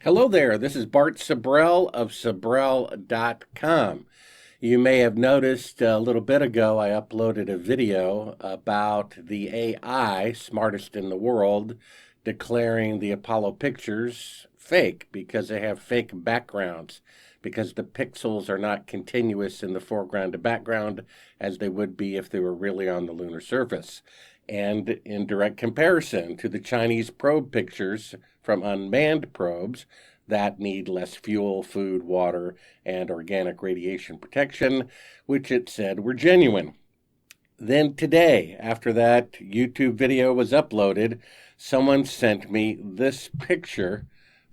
Hello there, this is Bart Sibrel of Sibrel.com. You may have noticed a little bit ago I uploaded a video about the AI, smartest in the world, declaring the Apollo pictures fake because they have fake backgrounds, because the pixels are not continuous in the foreground to background as they would be if they were really on the lunar surface. And in direct comparison to the Chinese probe pictures from unmanned probes that need less fuel, food, water, and organic radiation protection, which it said were genuine. Then today, after that YouTube video was uploaded, someone sent me this picture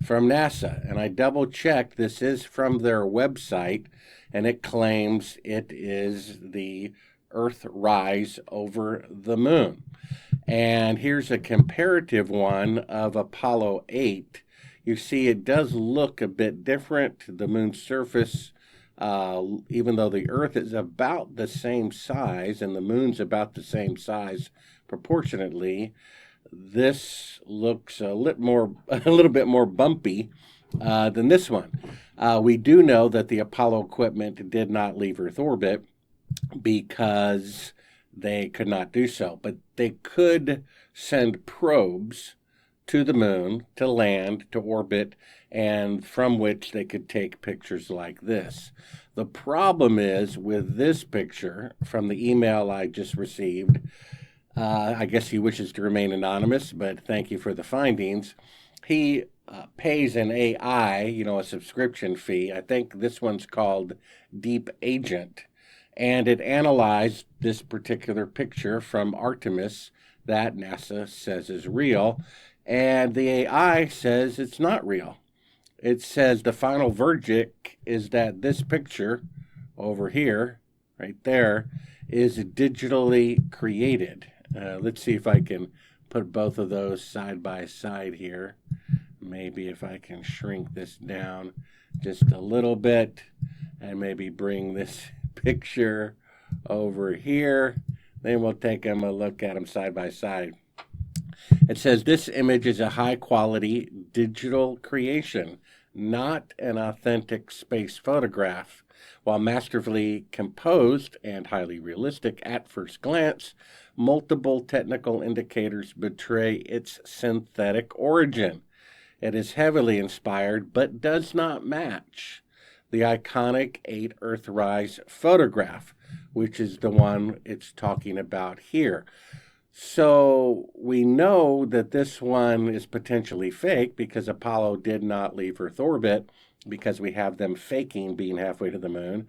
from NASA, and I double checked. This is from their website, and it claims it is the Earthrise over the moon. And here's a comparative one of Apollo 8. You see, it does look a bit different. The moon's surface, even though the Earth is about the same size and the moon's about the same size proportionately, this looks a little bit more bumpy than this one. We do know that the Apollo equipment did not leave Earth orbit because they could not do so, but they could send probes to the moon to land, to orbit, and from which they could take pictures like this. The problem is with this picture from the email I just received. I guess he wishes to remain anonymous, but thank you for the findings. He pays an AI, a subscription fee. I think this one's called Deep Agent, and it analyzed this particular picture from Artemis that NASA says is real, and the AI says it's not real. It says the final verdict is that this picture over here, right there, is digitally created. Let's see if I can put both of those side by side here. Maybe if I can shrink this down just a little bit and maybe bring this picture over here. Then we'll take them a look at them side by side. It says this image is a high quality digital creation, not an authentic space photograph. While masterfully composed and highly realistic at first glance, multiple technical indicators betray its synthetic origin. It is heavily inspired but does not match the iconic 8 Earthrise photograph, which is the one it's talking about here. So we know that this one is potentially fake because Apollo did not leave Earth orbit, because we have them faking being halfway to the moon.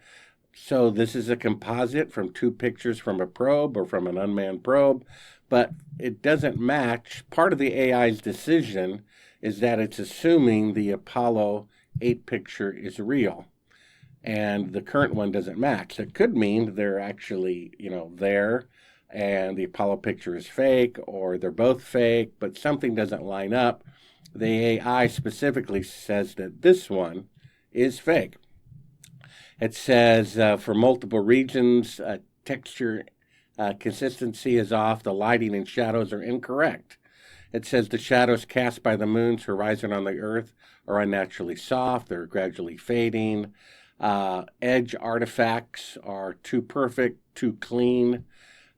So this is a composite from two pictures from a probe or from an unmanned probe, but it doesn't match. Part of the AI's decision is that it's assuming the Apollo 8 picture is real, and the current one doesn't match. It could mean they're actually, there, and the Apollo picture is fake, or they're both fake, but something doesn't line up. The AI specifically says that this one is fake. It says for multiple regions, texture consistency is off, the lighting and shadows are incorrect. It says the shadows cast by the moon's horizon on the Earth are unnaturally soft, they're gradually fading. Edge artifacts are too perfect, too clean.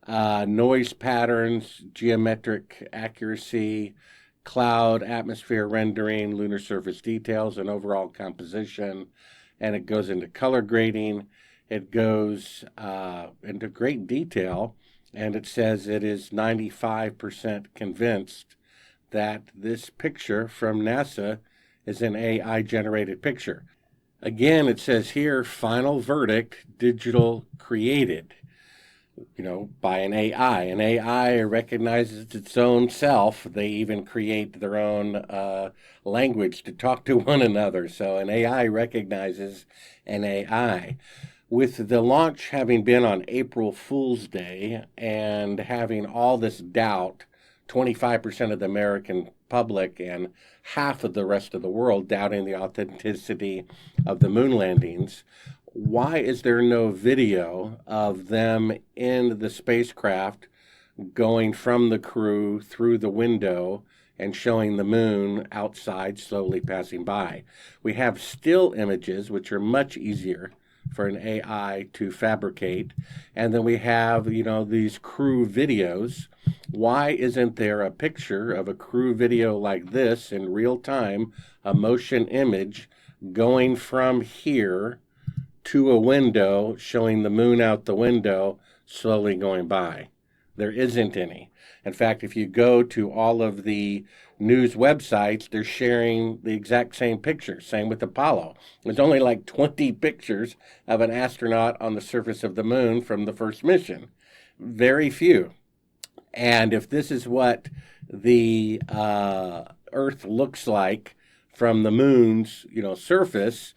Noise patterns, geometric accuracy, cloud, atmosphere rendering, lunar surface details, and overall composition. And it goes into color grading. It goes into great detail. And it says it is 95% convinced that this picture from NASA is an AI-generated picture. Again, it says here, final verdict, digital created, by an AI. An AI recognizes its own self. They even create their own language to talk to one another. So an AI recognizes an AI. With the launch having been on April Fool's Day and having all this doubt, 25% of the American public and half of the rest of the world doubting the authenticity of the moon landings, why is there no video of them in the spacecraft going from the crew through the window and showing the moon outside slowly passing by. We have still images, which are much easier for an AI to fabricate. And then we have, these crew videos. Why isn't there a picture of a crew video like this in real time, a motion image going from here to a window, showing the moon out the window, slowly going by? There isn't any. In fact, if you go to all of the news websites, they're sharing the exact same picture. Same with Apollo. There's only like 20 pictures of an astronaut on the surface of the moon from the first mission. Very few. And if this is what the Earth looks like from the moon's, surface,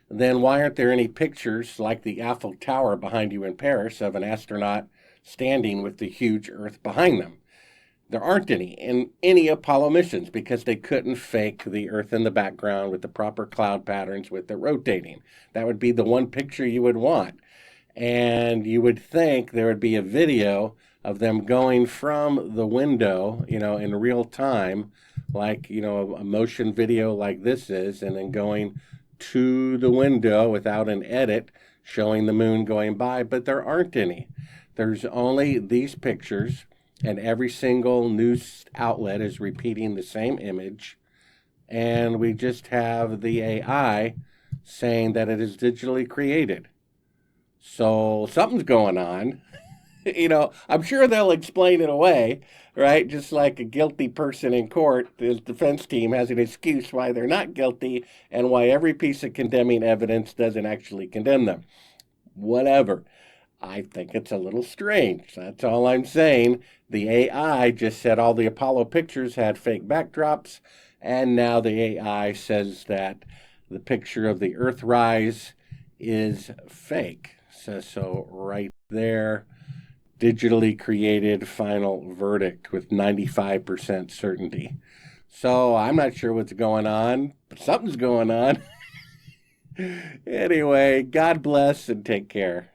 then why aren't there any pictures like the Eiffel Tower behind you in Paris of an astronaut standing with the huge Earth behind them? There aren't any in any Apollo missions because they couldn't fake the Earth in the background with the proper cloud patterns with the rotating. That would be the one picture you would want. And you would think there would be a video of them going from the window, in real time, like, a motion video like this is, and then going to the window without an edit showing the moon going by, but there aren't any. There's only these pictures, and every single news outlet is repeating the same image, and we just have the AI saying that it is digitally created. So something's going on. I'm sure they'll explain it away, right? Just like a guilty person in court, the defense team has an excuse why they're not guilty and why every piece of condemning evidence doesn't actually condemn them. Whatever. I think it's a little strange. That's all I'm saying. The AI just said all the Apollo pictures had fake backdrops, and now the AI says that the picture of the Earthrise is fake. So right there, digitally created final verdict with 95% certainty. So I'm not sure what's going on, but something's going on. Anyway, God bless and take care.